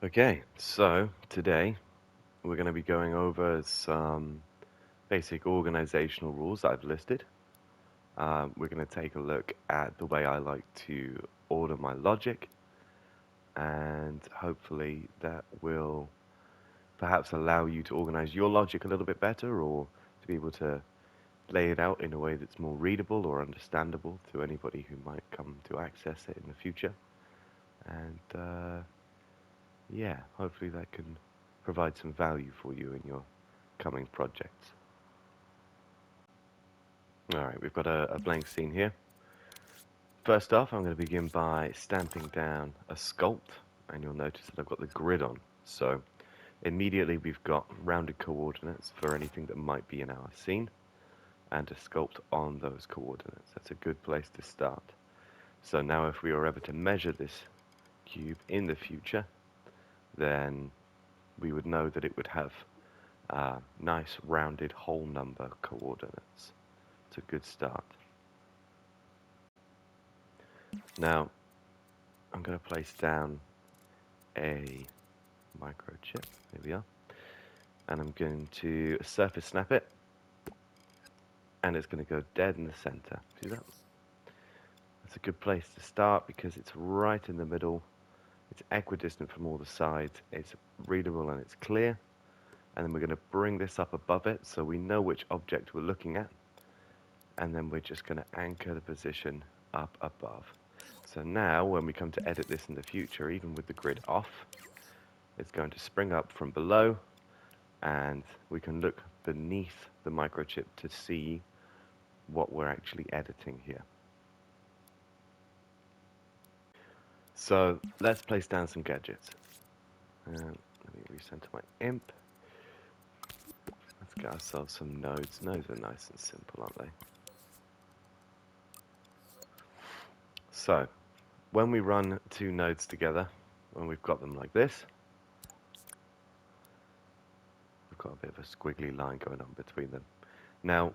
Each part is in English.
Okay, so today we're going to be going over some basic organizational rules I've listed. We're going to take a look at the way I like to order my logic, and hopefully that will perhaps allow you to organize your logic a little bit better, or to be able to lay it out in a way that's more readable or understandable to anybody who might come to access it in the future. And yeah, hopefully that can provide some value for you in your coming projects. Alright, we've got a blank scene here. First off, I'm going to begin by stamping down a sculpt, and you'll notice that I've got the grid on. So immediately we've got rounded coordinates for anything that might be in our scene, and a sculpt on those coordinates. That's a good place to start. So now if we were ever to measure this cube in the future, then we would know that it would have nice rounded whole number coordinates. It's a good start. Now, I'm going to place down a microchip. There we are. And I'm going to surface snap it. And it's going to go dead in the center. See that? That's a good place to start because it's right in the middle. It's equidistant from all the sides. It's readable and it's clear. And then we're going to bring this up above it so we know which object we're looking at. And then we're just going to anchor the position up above. So now when we come to edit this in the future, even with the grid off, it's going to spring up from below, and we can look beneath the microchip to see what we're actually editing here. So let's place down some gadgets. Let me recenter my imp. Let's get ourselves some nodes. Nodes are nice and simple, aren't they? So when we run two nodes together, when we've got them like this, we've got a bit of a squiggly line going on between them. Now,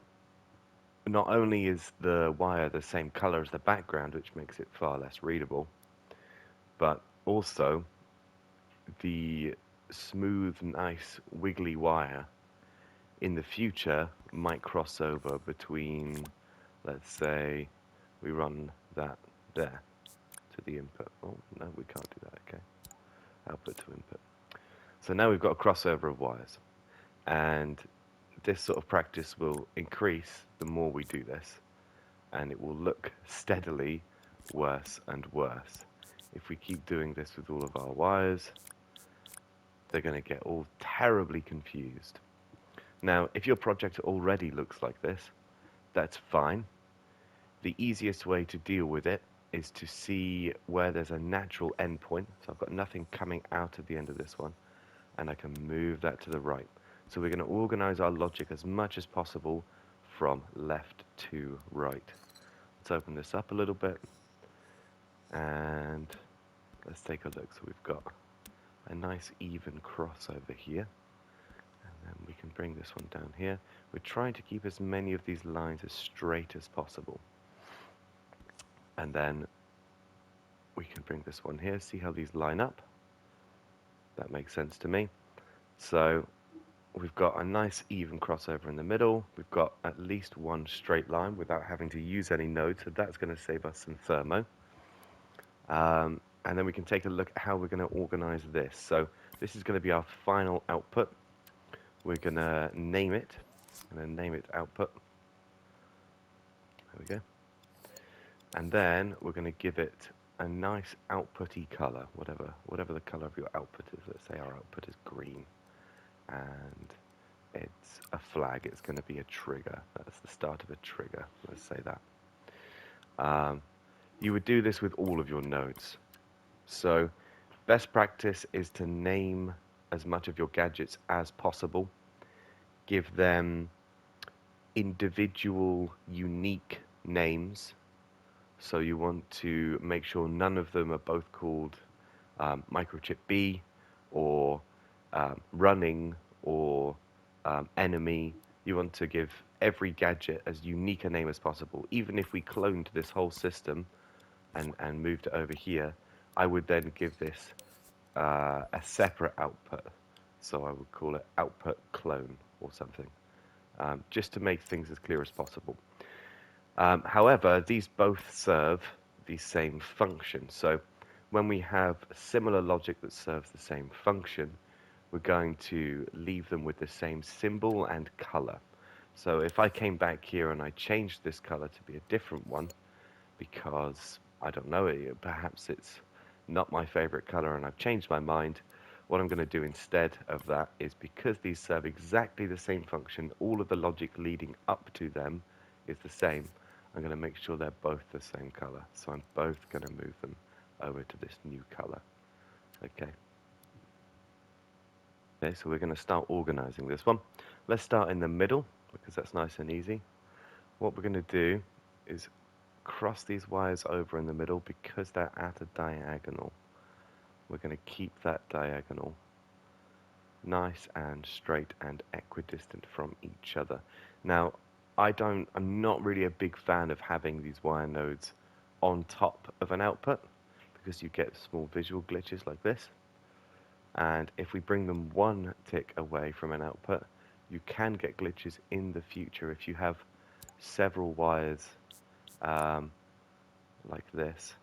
not only is the wire the same color as the background, which makes it far less readable, but also the smooth, nice, wiggly wire in the future might cross over between, let's say, we run that there to the input. Oh, no, we can't do that, okay. Output to input. So now we've got a crossover of wires. And this sort of practice will increase the more we do this, and it will look steadily worse and worse. If we keep doing this with all of our wires, they're going to get all terribly confused. Now, if your project already looks like this, that's fine. The easiest way to deal with it is to see where there's a natural endpoint. So I've got nothing coming out of the end of this one, and I can move that to the right. So we're going to organize our logic as much as possible from left to right. Let's open this up a little bit, and let's take a look. So we've got a nice even crossover here, and then we can bring this one down here. We're trying to keep as many of these lines as straight as possible, and then we can bring this one here. See how these line up? That makes sense to me. So we've got a nice even crossover in the middle. We've got at least one straight line without having to use any nodes, so that's going to save us some thermo. And then we can take a look at how we're going to organize this. So this is going to be our final output. We're going to name it. I'm going to name it output. There we go. And then we're going to give it a nice output-y color, whatever the color of your output is. Let's say our output is green, and it's a flag. It's going to be a trigger. That's the start of a trigger. Let's say that. You would do this with all of your nodes. So best practice is to name as much of your gadgets as possible. Give them individual, unique names. So you want to make sure none of them are both called Microchip B or running or enemy. You want to give every gadget as unique a name as possible. Even if we cloned this whole system and moved it over here, I would then give this a separate output. So I would call it output clone or something, just to make things as clear as possible. However, these both serve the same function. So when we have similar logic that serves the same function, we're going to leave them with the same symbol and color. So if I came back here and I changed this color to be a different one, because I don't know, perhaps it's not my favorite color and I've changed my mind, what I'm going to do instead of that is, because these serve exactly the same function, all of the logic leading up to them is the same, I'm going to make sure they're both the same color. So I'm both going to move them over to this new color. Okay. Okay, so we're going to start organizing this one. Let's start in the middle, because that's nice and easy. What we're going to do is cross these wires over in the middle because they're at a diagonal. We're going to keep that diagonal nice and straight and equidistant from each other. Now, I'm not really a big fan of having these wire nodes on top of an output, because you get small visual glitches like this. And if we bring them one tick away from an output, you can get glitches in the future if you have several wires like this,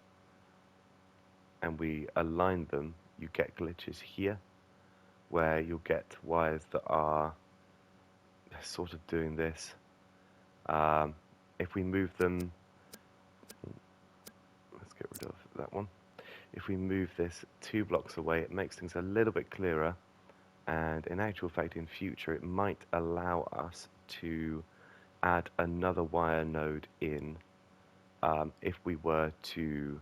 and we align them. You get glitches here where you'll get wires that are sort of doing this. If we move them, let's get rid of that one. If we move this 2 blocks away, it makes things a little bit clearer, and in actual fact in future it might allow us to add another wire node in, if we were to,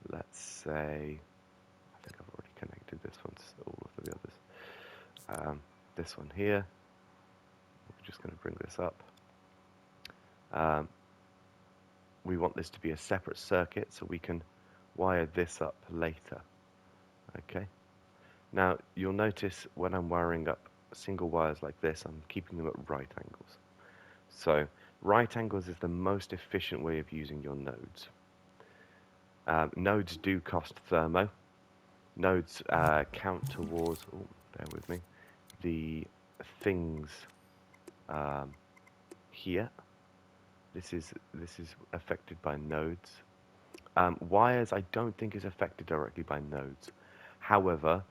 let's say, I think I've already connected this one to all of the others. This one here, we're just going to bring this up. We want this to be a separate circuit so we can wire this up later. Okay. Now you'll notice when I'm wiring up single wires like this, I'm keeping them at right angles. So right angles is the most efficient way of using your nodes. Nodes do cost thermo. Nodes count towards, oh, bear with me, the things here. This is affected by nodes. Wires I don't think is affected directly by nodes. However,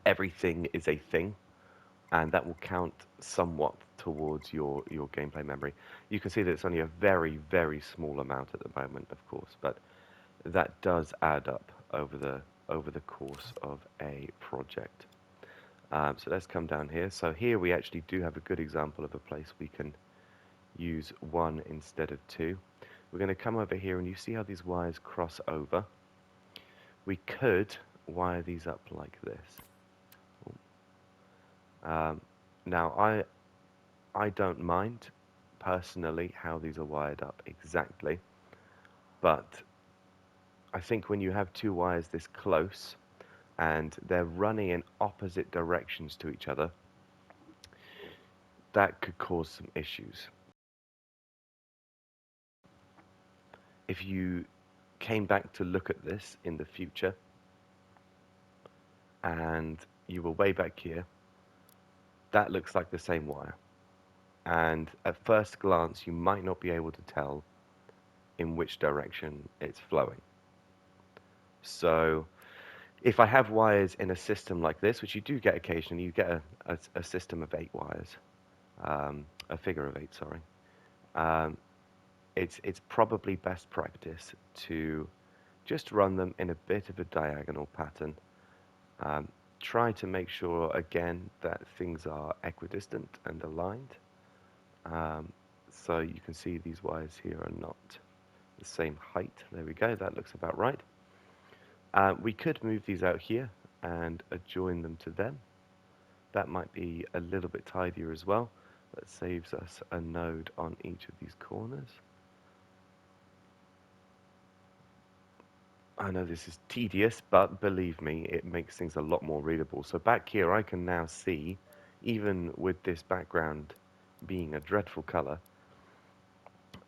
everything is a thing, and that will count somewhat towards your gameplay memory. You can see that it's only a very, very small amount at the moment, of course, but that does add up over the course of a project. So let's come down here. So here we actually do have a good example of a place we can use 1 instead of 2. We're going to come over here, and you see how these wires cross over. We could wire these up like this. Now I don't mind personally how these are wired up exactly, but I think when you have 2 wires this close and they're running in opposite directions to each other, that could cause some issues. If you came back to look at this in the future and you were way back here, that looks like the same wire. And at first glance, you might not be able to tell in which direction it's flowing. So if I have wires in a system like this, which you do get occasionally, you get a system of 8 wires, a figure of 8, sorry. It's probably best practice to just run them in a bit of a diagonal pattern. Try to make sure, again, that things are equidistant and aligned. So you can see these wires here are not the same height. There we go, that looks about right. We could move these out here and adjoin them to them. That might be a little bit tidier as well. That saves us a node on each of these corners. I know this is tedious, but believe me, it makes things a lot more readable. So back here I can now see, even with this background being a dreadful color,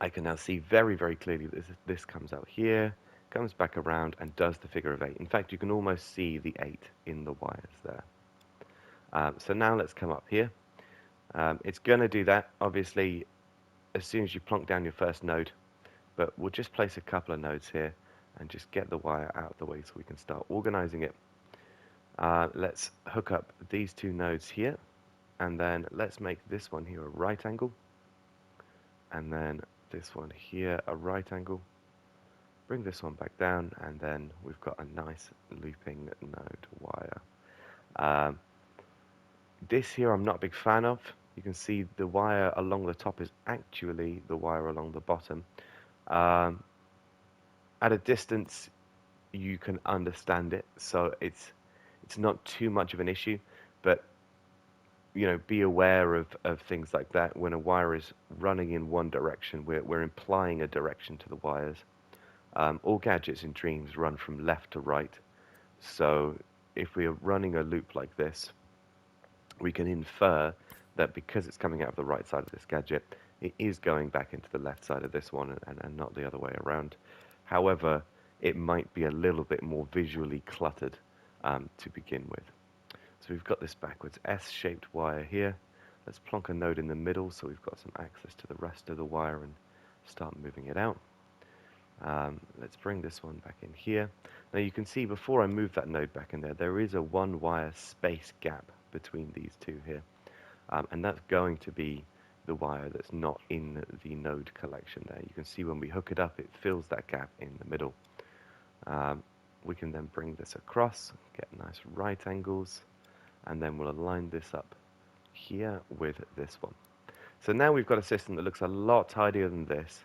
I can now see very, very clearly that this comes out here, comes back around and does the figure of 8. In fact, you can almost see the 8 in the wires there. So now let's come up here. It's going to do that, obviously, as soon as you plonk down your first node, but we'll just place a couple of nodes here and just get the wire out of the way so we can start organizing it. Let's hook up these two nodes here, and then let's make this one here a right angle, and then this one here a right angle. Bring this one back down, and then we've got a nice looping node wire. This here I'm not a big fan of. You can see the wire along the top is actually the wire along the bottom. At a distance, you can understand it, so it's not too much of an issue, but be aware of things like that. When a wire is running in one direction, we're implying a direction to the wires. All gadgets in Dreams run from left to right, so if we are running a loop like this, we can infer that because it's coming out of the right side of this gadget, it is going back into the left side of this one and not the other way around. However, it might be a little bit more visually cluttered to begin with. So we've got this backwards S-shaped wire here. Let's plonk a node in the middle so we've got some access to the rest of the wire and start moving it out. Let's bring this one back in here. Now you can see before I move that node back in there, there is a one wire space gap between these two here. And that's going to be the wire that's not in the node collection there. You can see when we hook it up, it fills that gap in the middle. We can then bring this across, get nice right angles, and then we'll align this up here with this one. So now we've got a system that looks a lot tidier than this,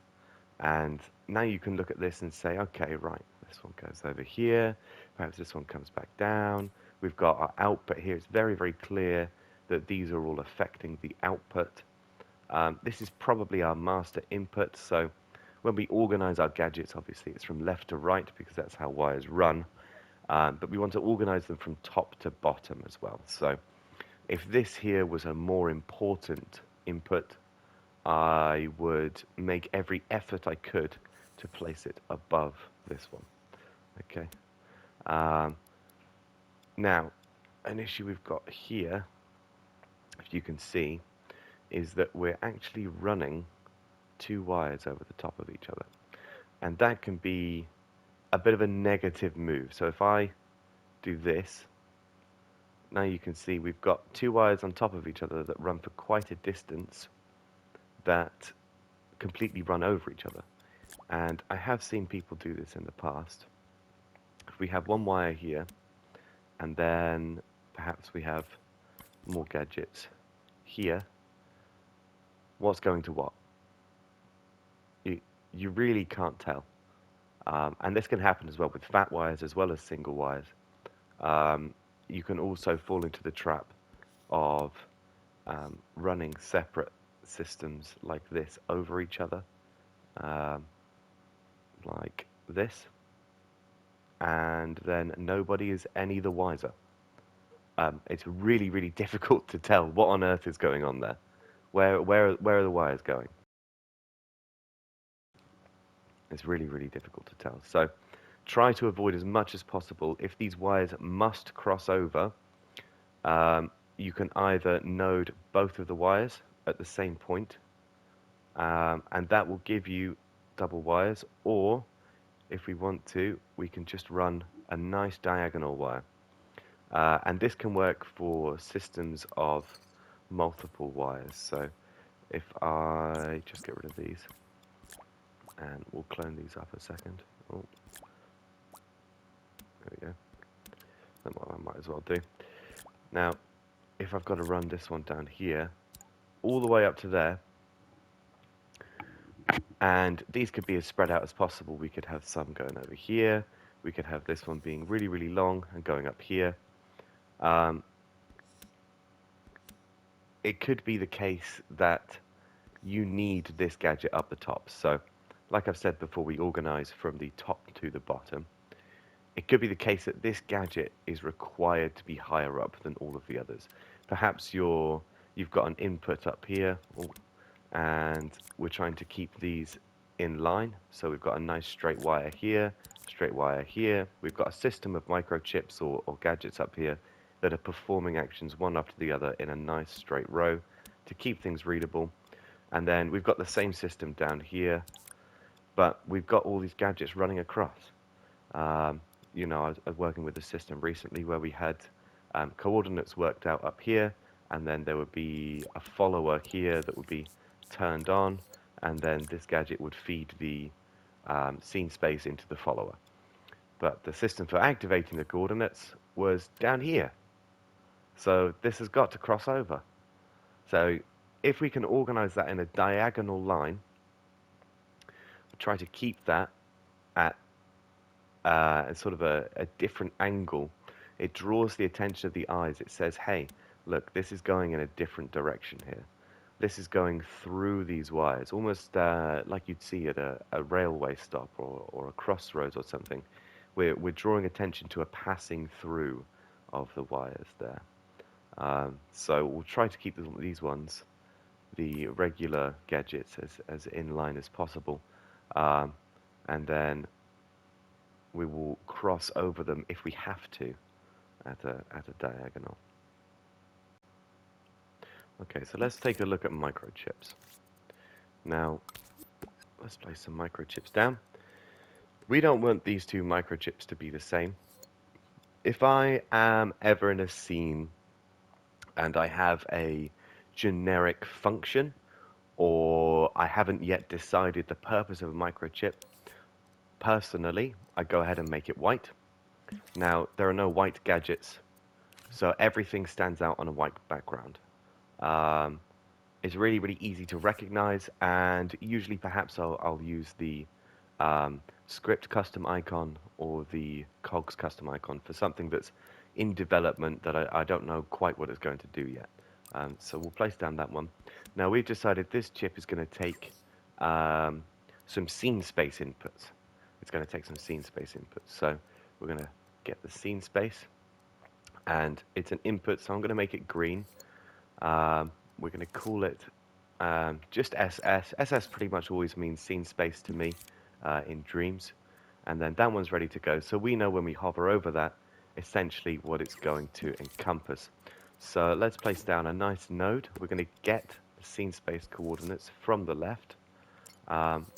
and now you can look at this and say, okay, right, this one goes over here, perhaps this one comes back down. We've got our output here. It's very, very clear that these are all affecting the output. This is probably our master input, so when we organize our gadgets, obviously it's from left to right because that's how wires run, but we want to organize them from top to bottom as well. So if this here was a more important input, I would make every effort I could to place it above this one. Okay. Now, an issue we've got here, if you can see, is that we're actually running two wires over the top of each other. And that can be a bit of a negative move. So if I do this, now you can see we've got two wires on top of each other that run for quite a distance that completely run over each other. And I have seen people do this in the past. If we have one wire here, and then perhaps we have more gadgets here, what's going to what? You really can't tell. And this can happen as well with fat wires as well as single wires. You can also fall into the trap of running separate systems like this over each other, like this, and then nobody is any the wiser. It's really, really difficult to tell what on earth is going on there. Where are the wires going? It's really, really difficult to tell. So try to avoid as much as possible. If these wires must cross over, you can either node both of the wires at the same point, and that will give you double wires, or if we want to, we can just run a nice diagonal wire. And this can work for systems of multiple wires. So if I just get rid of these, and we'll clone these up a second. Oh, there we go. That's what I might as well do. Now, if I've got to run this one down here, all the way up to there, and these could be as spread out as possible. We could have some going over here. We could have this one being really, really long and going up here. It could be the case that you need this gadget up the top. So, like I've said before, we organize from the top to the bottom. It could be the case that this gadget is required to be higher up than all of the others. Perhaps you've got an input up here, and we're trying to keep these in line. So we've got a nice straight wire here, straight wire here. We've got a system of microchips or gadgets up here that are performing actions one after the other in a nice straight row to keep things readable. And then we've got the same system down here, but we've got all these gadgets running across. Um, I was working with a system recently where we had coordinates worked out up here, and then there would be a follower here that would be turned on, and then this gadget would feed the scene space into the follower. But the system for activating the coordinates was down here. So this has got to cross over. So if we can organize that in a diagonal line, try to keep that at sort of a different angle, it draws the attention of the eyes. It says, hey, look, this is going in a different direction here. This is going through these wires, almost like you'd see at a railway stop or a crossroads or something. We're drawing attention to a passing through of the wires there. So we'll try to keep these ones, the regular gadgets, as in line as possible. And then we will cross over them if we have to at a diagonal. Okay, so let's take a look at microchips. Now, let's place some microchips down. We don't want these two microchips to be the same. If I am ever in a scene and I have a generic function, or I haven't yet decided the purpose of a microchip, personally, I go ahead and make it white. Now, there are no white gadgets, so everything stands out on a white background. It's really, really easy to recognize, and usually perhaps I'll use the script custom icon or the cogs custom icon for something that's in development that I don't know quite what it's going to do yet. So we'll place down that one. Now we've decided this chip is going to take some scene space inputs. It's going to take some scene space inputs. So we're going to get the scene space, and it's an input, so I'm going to make it green. We're going to call it just SS. SS pretty much always means scene space to me in dreams. And then that one's ready to go. So we know when we hover over that, essentially what it's going to encompass. So let's place down a nice node. We're going to get the scene space coordinates from the left.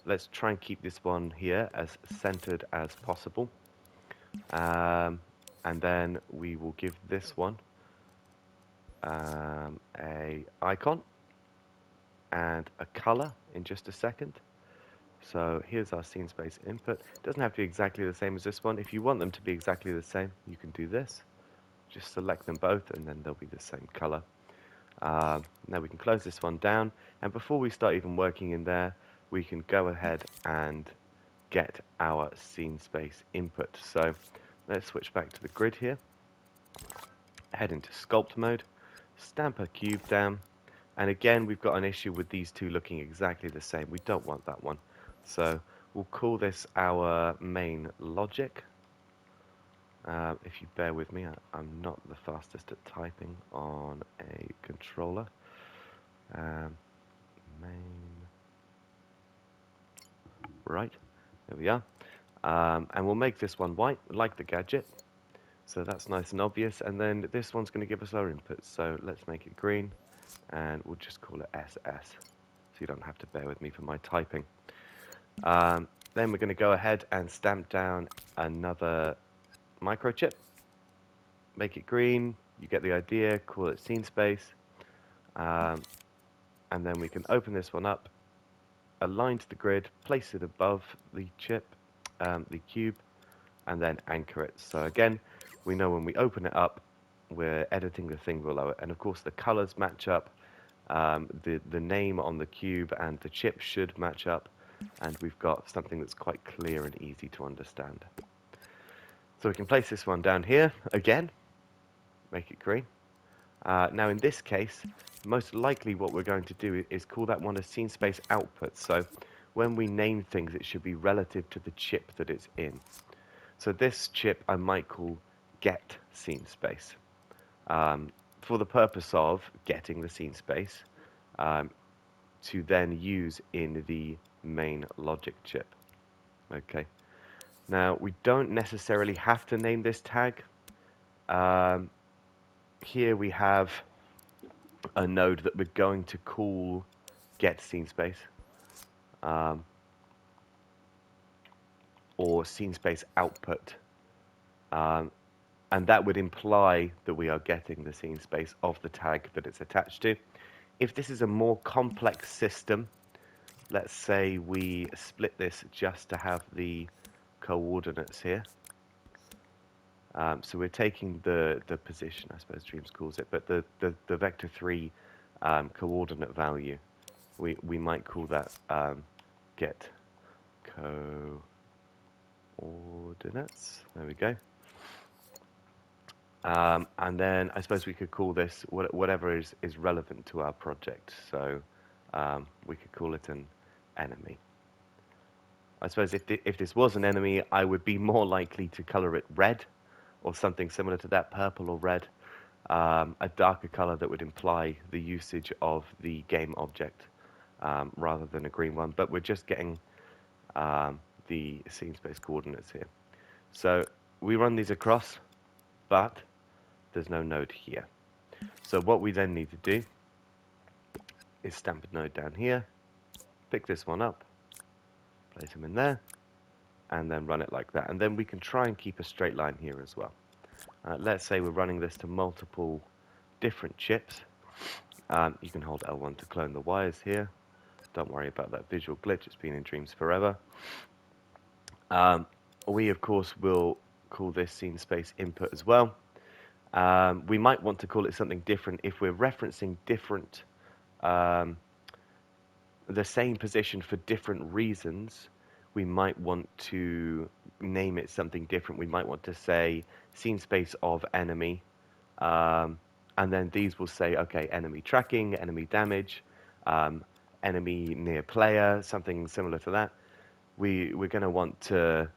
Let's try and keep this one here as centered as possible. And then we will give this one a icon and a color in just a second. So here's our scene space input. It doesn't have to be exactly the same as this one. If you want them to be exactly the same, you can do this. Just select them both, and then they'll be the same color. Now we can close this one down, and before we start even working in there, we can go ahead and get our scene space input. So let's switch back to the grid here. Head into sculpt mode, stamp a cube down, and again we've got an issue with these two looking exactly the same. We don't want that one. So we'll call this our main logic. If you bear with me, I'm not the fastest at typing on a controller. Main. Right, there we are. And we'll make this one white, like the gadget. So that's nice and obvious. And then this one's going to give us our inputs. So let's make it green, and we'll just call it SS. So you don't have to bear with me for my typing. Then we're going to go ahead and stamp down another microchip. Make it green. You get the idea. Call it scene space. And then we can open this one up, align to the grid, place it above the chip, the cube, and then anchor it. So again, we know when we open it up, we're editing the thing below it. And of course, the colors match up. The name on the cube and the chip should match up. And we've got something that's quite clear and easy to understand. So we can place this one down here again, make it green. Now in this case, most likely what we're going to do is call that one a scene space output. So when we name things, it should be relative to the chip that it's in. So this chip I might call get scene space, for the purpose of getting the scene space to then use in the main logic chip. Okay. Now, we don't necessarily have to name this tag. Um, Here we have a node that we're going to call get scene space, um, or scene space output. Um, and that would imply that we are getting the scene space of the tag that it's attached to. If this is a more complex system, let's say we split this just to have the coordinates here. So we're taking the position, I suppose Dreams calls it, but the vector 3 coordinate value, we might call that get coordinates. There we go. And then I suppose we could call this whatever is relevant to our project. So we could call it an enemy. I suppose if this was an enemy, I would be more likely to color it red or something similar to that, purple or red, a darker color that would imply the usage of the game object rather than a green one. But we're just getting the scene space coordinates here. So we run these across, but there's no node here. So what we then need to do is stamp a node down here, pick this one up, place him in there, and then run it like that. And then we can try and keep a straight line here as well. Let's say we're running this to multiple different chips. You can hold L1 to clone the wires here. Don't worry about that visual glitch, it's been in Dreams forever. We, of course, will call this scene space input as well. We might want to call it something different if we're referencing different, the same position for different reasons. We might want to name it something different. We might want to say scene space of enemy, and then these will say, okay, enemy tracking, enemy damage, enemy near player, something similar to that. We're going to want to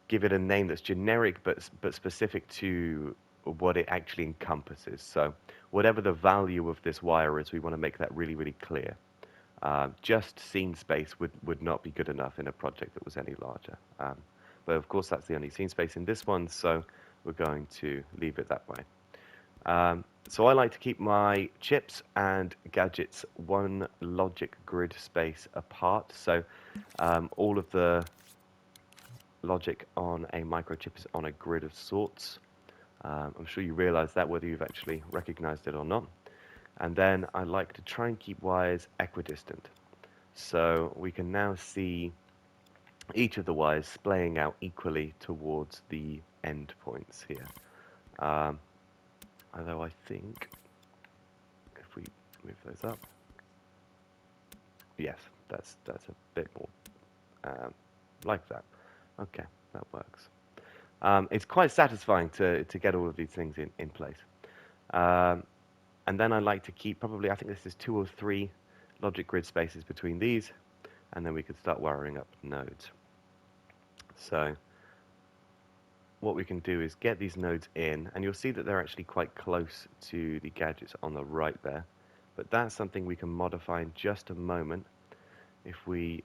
give it a name that's generic but specific to what it actually encompasses. So whatever the value of this wire is, we want to make that really, really clear. Just scene space would not be good enough in a project that was any larger. But of course, that's the only scene space in this one, so we're going to leave it that way. So I like to keep my chips and gadgets one logic grid space apart. So all of the logic on a microchip is on a grid of sorts. I'm sure you realize that whether you've actually recognized it or not. And then I like to try and keep wires equidistant. So we can now see each of the wires splaying out equally towards the end points here. Although I think if we move those up, yes, that's a bit more like that. Okay, that works. It's quite satisfying to get all of these things in place. And then I like to keep probably, I think this is 2 or 3 logic grid spaces between these, and then we could start wiring up nodes. So what we can do is get these nodes in, and you'll see that they're actually quite close to the gadgets on the right there. But that's something we can modify in just a moment if we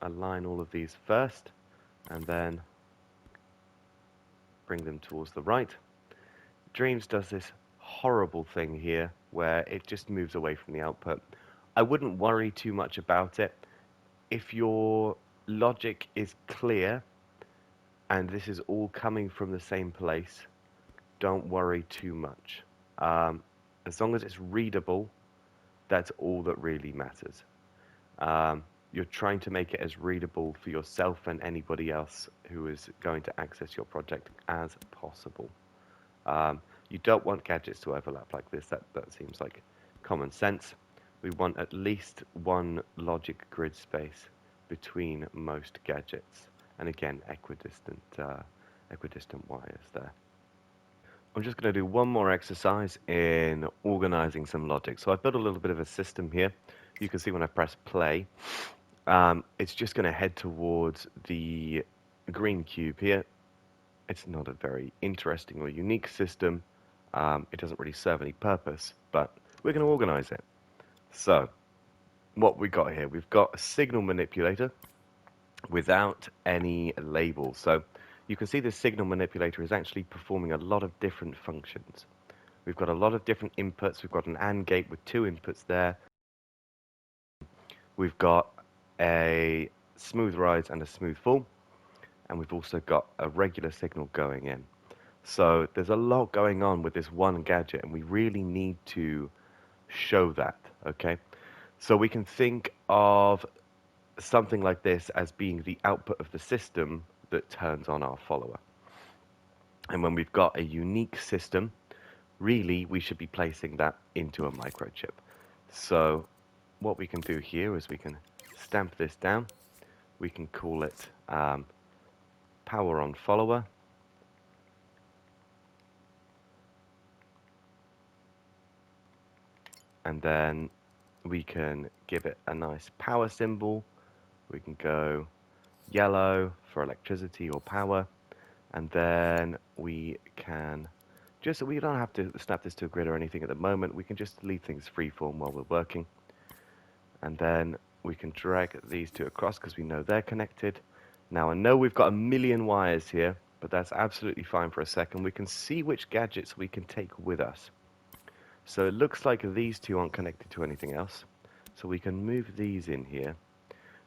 align all of these first, and then bring them towards the right. Dreams does this horrible thing here where it just moves away from the output. I wouldn't worry too much about it. If your logic is clear and this is all coming from the same place, don't worry too much. As long as it's readable, that's all that really matters. You're trying to make it as readable for yourself and anybody else who is going to access your project as possible. You don't want gadgets to overlap like this. That seems like common sense. We want at least one logic grid space between most gadgets. And again, equidistant wires there. I'm just going to do one more exercise in organizing some logic. So I've built a little bit of a system here. You can see when I press play, it's just going to head towards the green cube here. It's not a very interesting or unique system. It doesn't really serve any purpose, but we're going to organize it. So what we got here, we've got a signal manipulator without any label. So you can see the signal manipulator is actually performing a lot of different functions. We've got a lot of different inputs. We've got an AND gate with two inputs there. We've got a smooth rise and a smooth fall. And we've also got a regular signal going in. So there's a lot going on with this one gadget, and we really need to show that, okay? So we can think of something like this as being the output of the system that turns on our follower. And when we've got a unique system, really we should be placing that into a microchip. So what we can do here is we can stamp this down. We can call it power on follower. And then we can give it a nice power symbol. We can go yellow for electricity or power. And then we can we don't have to snap this to a grid or anything at the moment. We can just leave things freeform while we're working. And then we can drag these two across because we know they're connected. Now I know we've got a million wires here, but that's absolutely fine for a second. We can see which gadgets we can take with us. So it looks like these two aren't connected to anything else. So we can move these in here,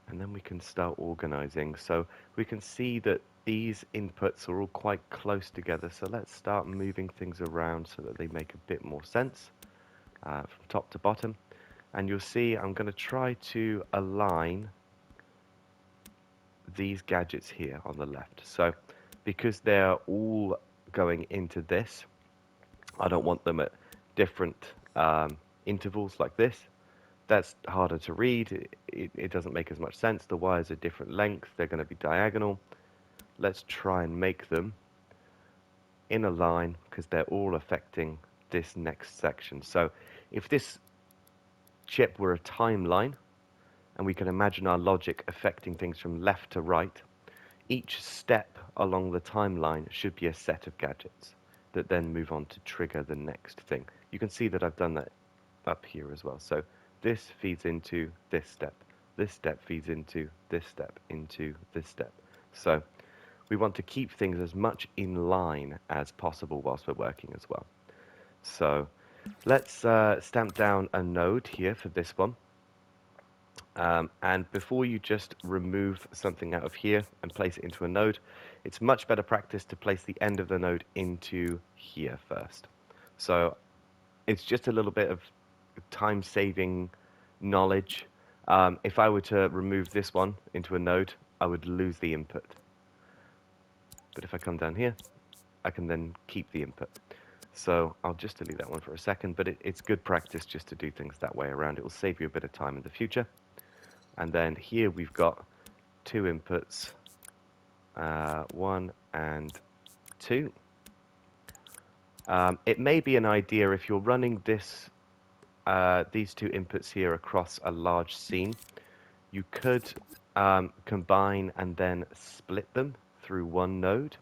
and then we can start organizing. So we can see that these inputs are all quite close together. So let's start moving things around so that they make a bit more sense from top to bottom. And you'll see I'm going to try to align these gadgets here on the left. So because they're all going into this, I don't want them at different intervals like this. That's harder to read. It doesn't make as much sense. The wires are different lengths. They're going to be diagonal. Let's try and make them in a line because they're all affecting this next section. So if this chip were a timeline, and we can imagine our logic affecting things from left to right, each step along the timeline should be a set of gadgets that then move on to trigger the next thing. You can see that I've done that up here as well. So this feeds into this step feeds into this step, into this step. So we want to keep things as much in line as possible whilst we're working as well. So let's stamp down a node here for this one. And before you just remove something out of here and place it into a node, it's much better practice to place the end of the node into here first. So it's just a little bit of time-saving knowledge. If I were to remove this one into a node, I would lose the input. But if I come down here, I can then keep the input. So I'll just delete that one for a second, but it's good practice just to do things that way around. It will save you a bit of time in the future. And then here we've got two inputs, 1 and 2. It may be an idea if you're running this, these two inputs here across a large scene, you could combine and then split them through one node.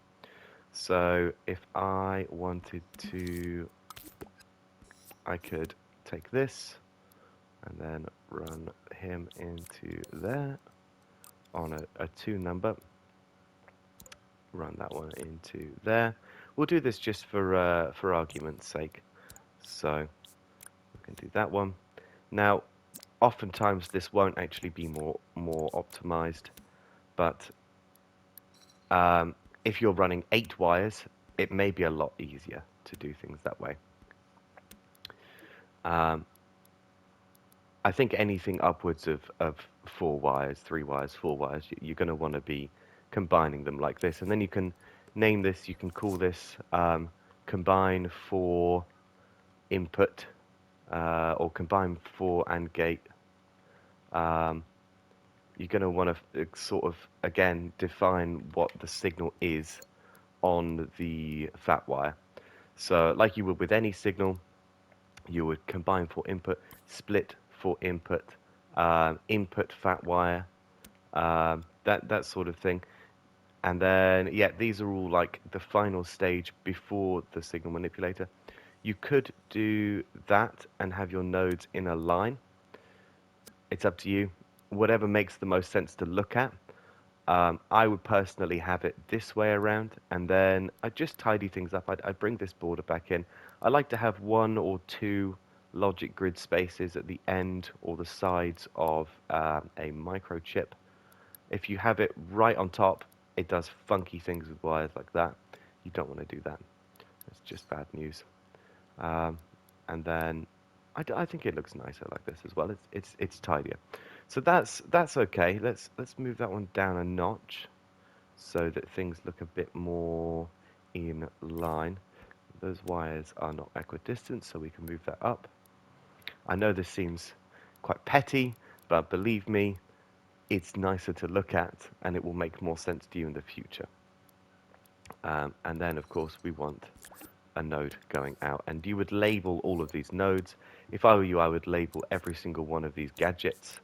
So if I wanted to, I could take this and then run him into there on a 2 number. Run that one into there. We'll do this just for argument's sake. So we can do that one. Now, oftentimes this won't actually be more optimized, but if you're running 8 wires, it may be a lot easier to do things that way. I think anything upwards of 4 wires, 3 wires, 4 wires, you're going to want to be combining them like this. And then you can name this, you can call this combine for input or combine for AND gate. You're going to want to sort of, again, define what the signal is on the fat wire. So like you would with any signal, you would combine for input, split for input, input fat wire, that sort of thing. And then, yeah, these are all like the final stage before the signal manipulator. You could do that and have your nodes in a line. It's up to you. Whatever makes the most sense to look at. I would personally have it this way around, and then I just tidy things up. I'd bring this border back in. I like to have one or two logic grid spaces at the end or the sides of a microchip. If you have it right on top, it does funky things with wires like that. You don't want to do that. It's just bad news. Um, and then I think it looks nicer like this as well. It's tidier. So that's okay. Let's move that one down a notch so that things look a bit more in line. Those wires are not equidistant, so we can move that up. I know this seems quite petty, but believe me, it's nicer to look at and it will make more sense to you in the future. And then, of course, we want a node going out. And you would label all of these nodes. If I were you, I would label every single one of these gadgets,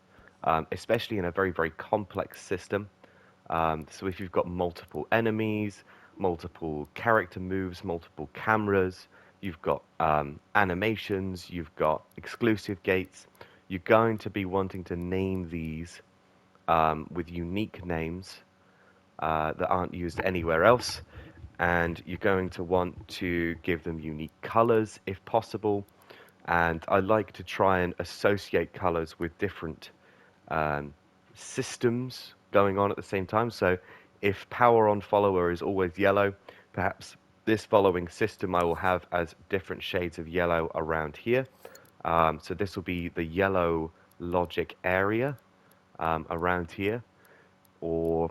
especially in a very, very complex system. So if you've got multiple enemies, multiple character moves, multiple cameras, you've got animations, you've got exclusive gates, you're going to be wanting to name these with unique names that aren't used anywhere else. And you're going to want to give them unique colors if possible. And I like to try and associate colors with different um, systems going on at the same time. So if power on follower is always yellow, perhaps this following system I will have as different shades of yellow around here. So this will be the yellow logic area around here. Or,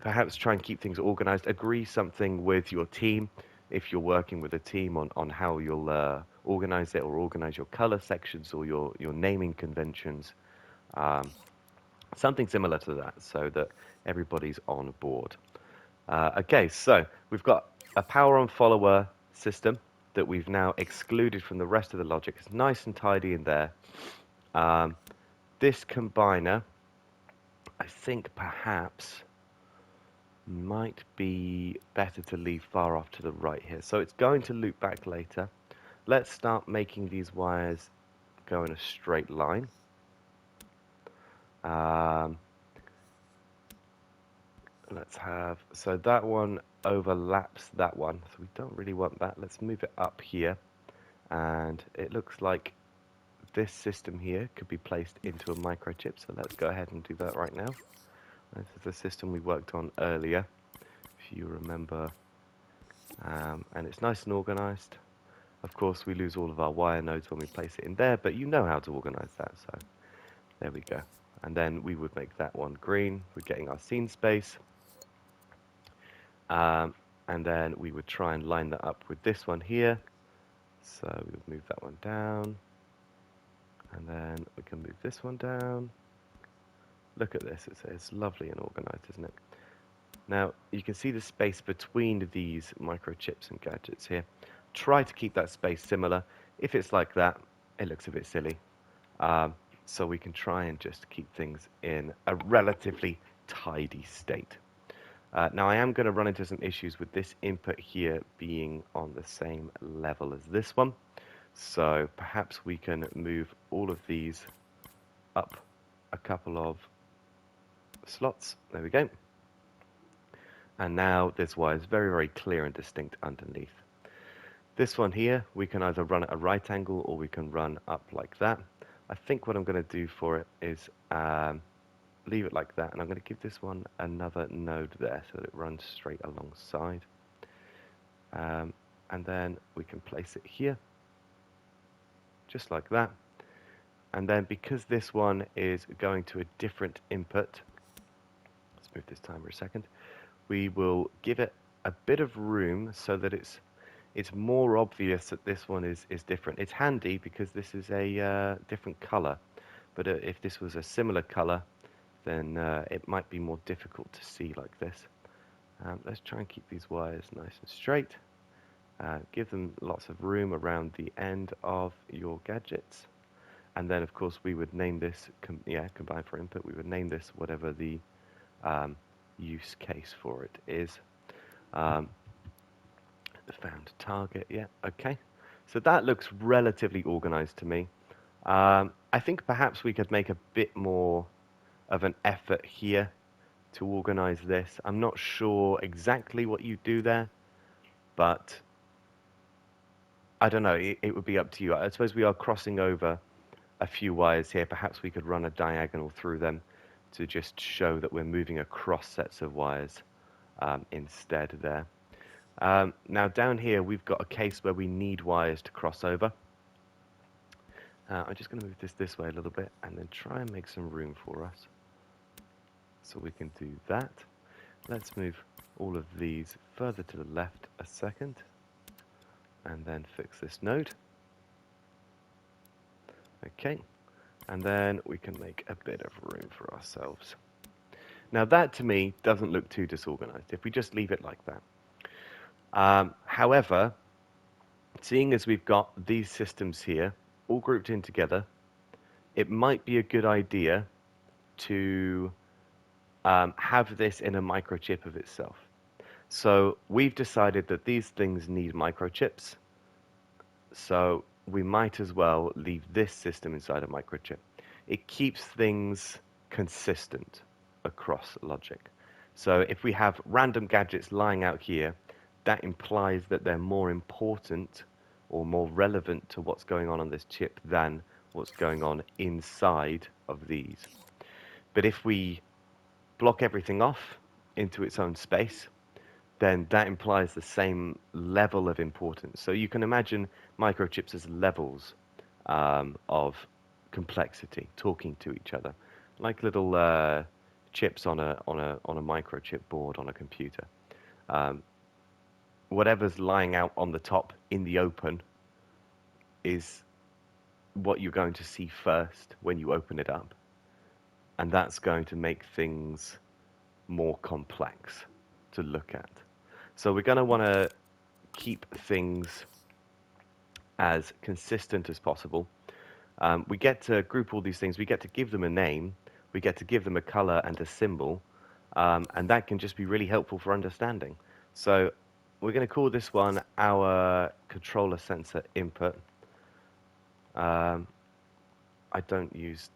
perhaps try and keep things organized. Agree something with your team if you're working with a team on how you'll organize it or organize your color sections or your naming conventions. Um, Something similar to that so that everybody's on board. Okay, so we've got a power on follower system that we've now excluded from the rest of the logic. It's nice and tidy in there. This combiner, I think perhaps might be better to leave far off to the right here. So it's going to loop back later. Let's start making these wires go in a straight line. Let's have, so that one overlaps that one, so we don't really want that. Let's move it up here, and it looks like this system here could be placed into a microchip, so let's go ahead and do that right now. This is the system we worked on earlier, if you remember, and it's nice and organized. Of course, we lose all of our wire nodes when we place it in there, but you know how to organize that, so there we go. And then we would make that one green. We're getting our scene space. And then we would try and line that up with this one here. So we would move that one down. And then we can move this one down. Look at this. It's lovely and organized, isn't it? Now, you can see the space between these microchips and gadgets here. Try to keep that space similar. If it's like that, it looks a bit silly. So we can try and just keep things in a relatively tidy state. Now I am going to run into some issues with this input here being on the same level as this one. So perhaps we can move all of these up a couple of slots. There we go. And now this wire is very, very clear and distinct underneath. This one here, we can either run at a right angle or we can run up like that. I think what I'm going to do for it is leave it like that, and I'm going to give this one another node there so that it runs straight alongside. And then we can place it here, just like that. And then because this one is going to a different input, let's move this timer a second, we will give it a bit of room so that it's more obvious that this one is different. It's handy because this is a different color, but if this was a similar color, then it might be more difficult to see like this. Let's try and keep these wires nice and straight. Give them lots of room around the end of your gadgets. And then, of course, we would name this, combine for input, we would name this whatever the use case for it is. Found target, yeah, okay. So that looks relatively organized to me. I think perhaps we could make a bit more of an effort here to organize this. I'm not sure exactly what you do there, but I don't know. It would be up to you. I suppose we are crossing over a few wires here. Perhaps we could run a diagonal through them to just show that we're moving across sets of wires instead there. Now down here we've got a case where we need wires to cross over. I'm just going to move this way a little bit and then try and make some room for us. So we can do that. Let's move all of these further to the left a second and then fix this node. Okay, and then we can make a bit of room for ourselves. Now that to me doesn't look too disorganized if we just leave it like that. However, seeing as we've got these systems here all grouped in together, it might be a good idea to have this in a microchip of itself. So we've decided that these things need microchips, so we might as well leave this system inside a microchip. It keeps things consistent across logic. So if we have random gadgets lying out here, that implies that they're more important or more relevant to what's going on this chip than what's going on inside of these. But if we block everything off into its own space, then that implies the same level of importance. So you can imagine microchips as levels of complexity talking to each other, like little chips on a microchip board on a computer. Whatever's lying out on the top in the open is what you're going to see first when you open it up, and that's going to make things more complex to look at. So we're going to want to keep things as consistent as possible. We get to group all these things. We get to give them a name. We get to give them a color and a symbol. And that can just be really helpful for understanding. So we're going to call this one our controller sensor input. I don't use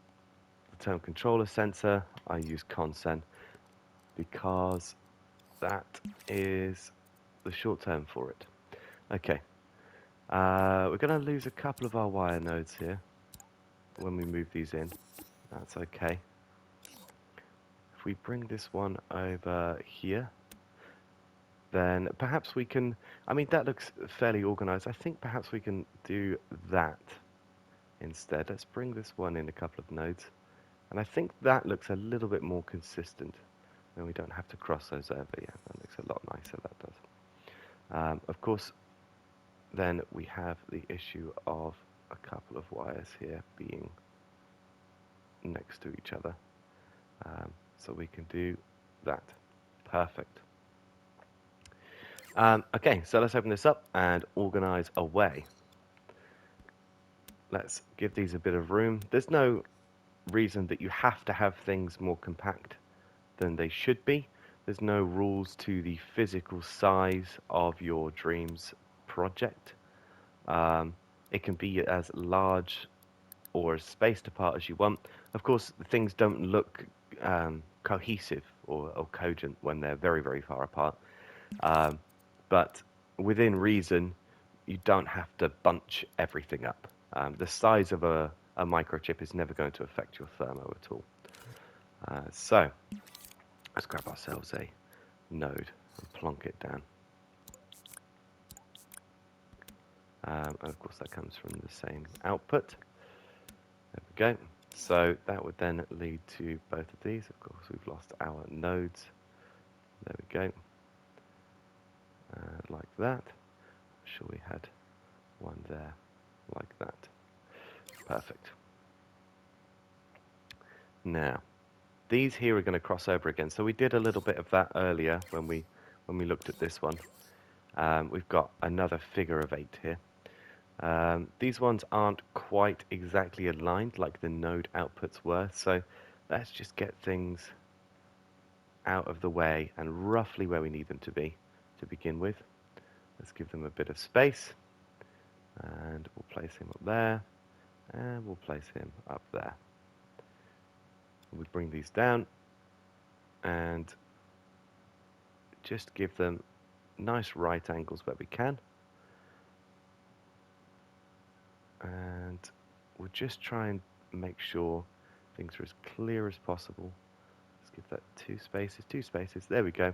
the term controller sensor. I use consen because that is the short term for it. Okay. We're going to lose a couple of our wire nodes here when we move these in. That's okay. If we bring this one over here, then perhaps we can, I mean, that looks fairly organized. I think perhaps we can do that instead. Let's bring this one in a couple of nodes. And I think that looks a little bit more consistent. And we don't have to cross those over. Yeah, that looks a lot nicer, that does. Of course, then we have the issue of a couple of wires here being next to each other. So we can do that. Perfect. Okay, so let's open this up and organize away. Let's give these a bit of room. There's no reason that you have to have things more compact than they should be. There's no rules to the physical size of your dreams project. It can be as large or as spaced apart as you want. Of course, things don't look cohesive or cogent when they're very, very far apart. But within reason, you don't have to bunch everything up. The size of a microchip is never going to affect your thermo at all. So let's grab ourselves a node and plonk it down. And of course that comes from the same output. There we go. So that would then lead to both of these. Of course we've lost our nodes. There we go. Like that. I'm sure we had one there like that. Perfect. Now, these here are going to cross over again. So we did a little bit of that earlier when we looked at this one. We've got another figure of 8 here. These ones aren't quite exactly aligned like the node outputs were, so let's just get things out of the way and roughly where we need them to be to begin with. Let's give them a bit of space, and we'll place him up there, And we'll place him up there. We bring these down and just give them nice right angles where we can. And we'll just try and make sure things are as clear as possible. Let's give that two spaces, there we go.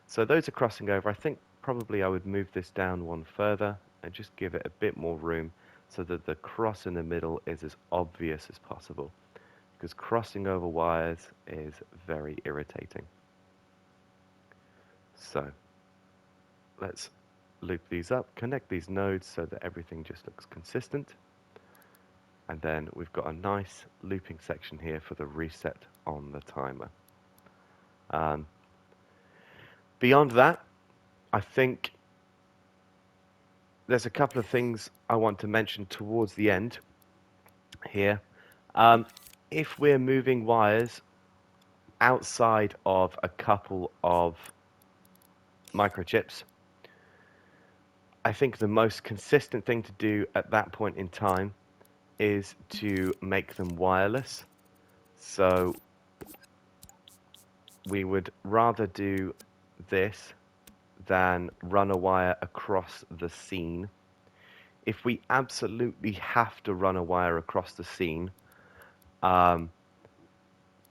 So those are crossing over. I think probably I would move this down one further and just give it a bit more room so that the cross in the middle is as obvious as possible, because crossing over wires is very irritating. So let's loop these up, connect these nodes so that everything just looks consistent. And then we've got a nice looping section here for the reset on the timer. Beyond that, I think there's a couple of things I want to mention towards the end here. If we're moving wires outside of a couple of microchips, I think the most consistent thing to do at that point in time is to make them wireless. So we would rather do this than run a wire across the scene. If we absolutely have to run a wire across the scene,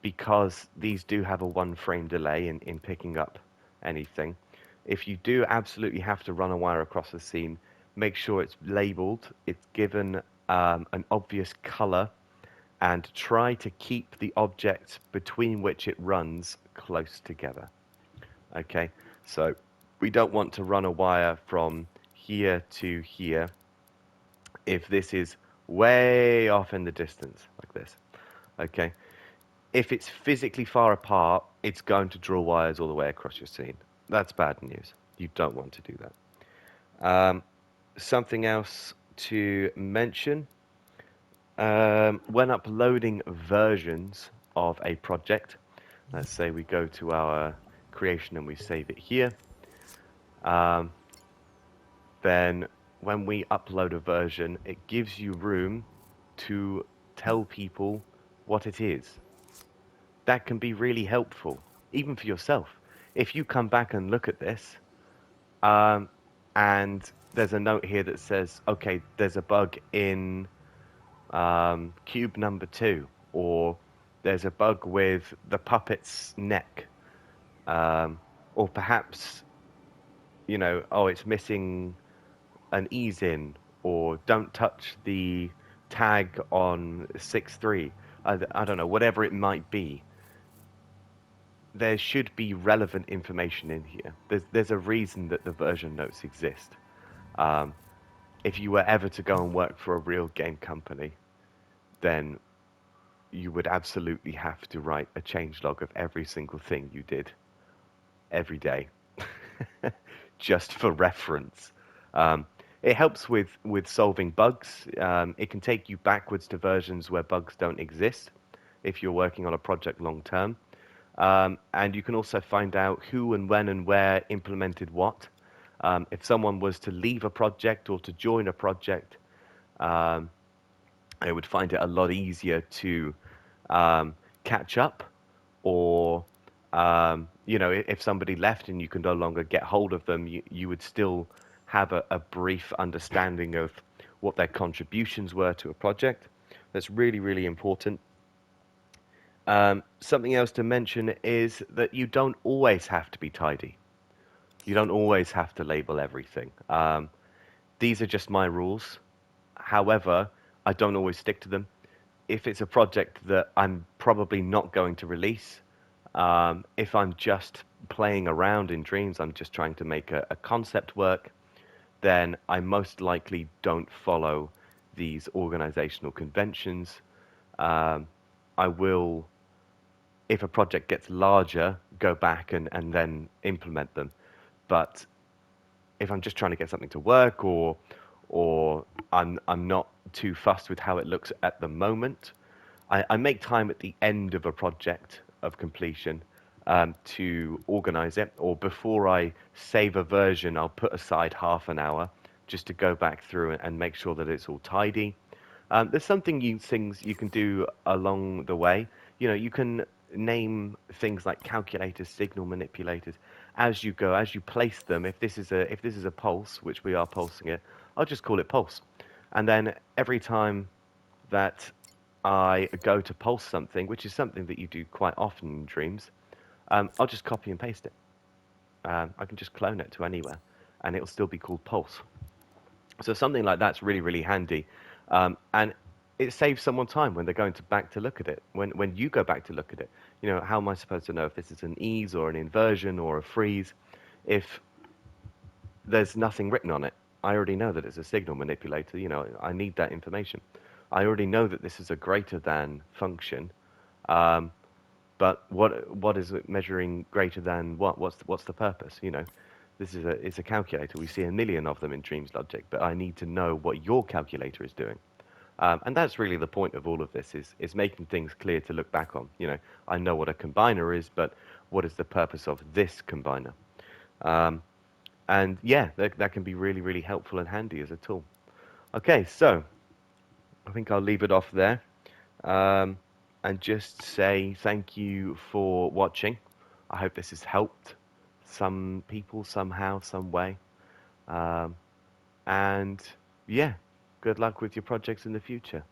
because these do have a 1 frame delay in picking up anything, if you do absolutely have to run a wire across the scene, make sure it's labeled, it's given an obvious color, and try to keep the objects between which it runs close together. Okay, so we don't want to run a wire from here to here if this is way off in the distance, like this. Okay, if it's physically far apart, it's going to draw wires all the way across your scene. That's bad news. You don't want to do that. Something else to mention, when uploading versions of a project, let's say we go to our creation and we save it here, then when we upload a version, it gives you room to tell people what it is. That can be really helpful, even for yourself. If you come back and look at this, and there's a note here that says, okay, there's a bug in cube number 2, or there's a bug with the puppet's neck, or perhaps, oh, it's missing an ease in, or don't touch the tag on 6.3. I don't know, whatever it might be. There should be relevant information in here. There's a reason that the version notes exist. If you were ever to go and work for a real game company, then you would absolutely have to write a changelog of every single thing you did every day, just for reference. It helps with solving bugs. It can take you backwards to versions where bugs don't exist if you're working on a project long term. And you can also find out who and when and where implemented what. If someone was to leave a project or to join a project, I would find it a lot easier to catch up, or if somebody left and you can no longer get hold of them, you would still have a brief understanding of what their contributions were to a project. That's really, really important. Something else to mention is that you don't always have to be tidy. You don't always have to label everything. These are just my rules. However, I don't always stick to them. If it's a project that I'm probably not going to release, if I'm just playing around in Dreams, I'm just trying to make a concept work, then I most likely don't follow these organizational conventions. I will, if a project gets larger, go back and then implement them. But if I'm just trying to get something to work, or I'm not too fussed with how it looks at the moment, I make time at the end of a project of completion to organize it, or before I save a version, I'll put aside half an hour just to go back through and make sure that it's all tidy. There's things you can do along the way. You know, you can name things like calculators, signal manipulators as you go, as you place them. If this is a pulse, which we are pulsing it, I'll just call it pulse. And then every time that I go to pulse something, which is something that you do quite often in dreams, I'll just copy and paste it. I can just clone it to anywhere, and it'll still be called pulse. So something like that's really, really handy. And it saves someone time when they're going to back to look at it. When you go back to look at it, you know, how am I supposed to know if this is an ease or an inversion or a freeze if there's nothing written on it? I already know that it's a signal manipulator. You know, I need that information. I already know that this is a greater than function. Um, but what is it measuring greater than what? What's the purpose? You know, this is it's a calculator. We see a million of them in Dreams Logic, but I need to know what your calculator is doing. And that's really the point of all of this is making things clear to look back on. You know, I know what a combiner is, but what is the purpose of this combiner? Um, and yeah, that can be really, really helpful and handy as a tool. Okay, so I think I'll leave it off there. Um, and just say thank you for watching. I hope this has helped some people somehow, some way. Um, and yeah, good luck with your projects in the future.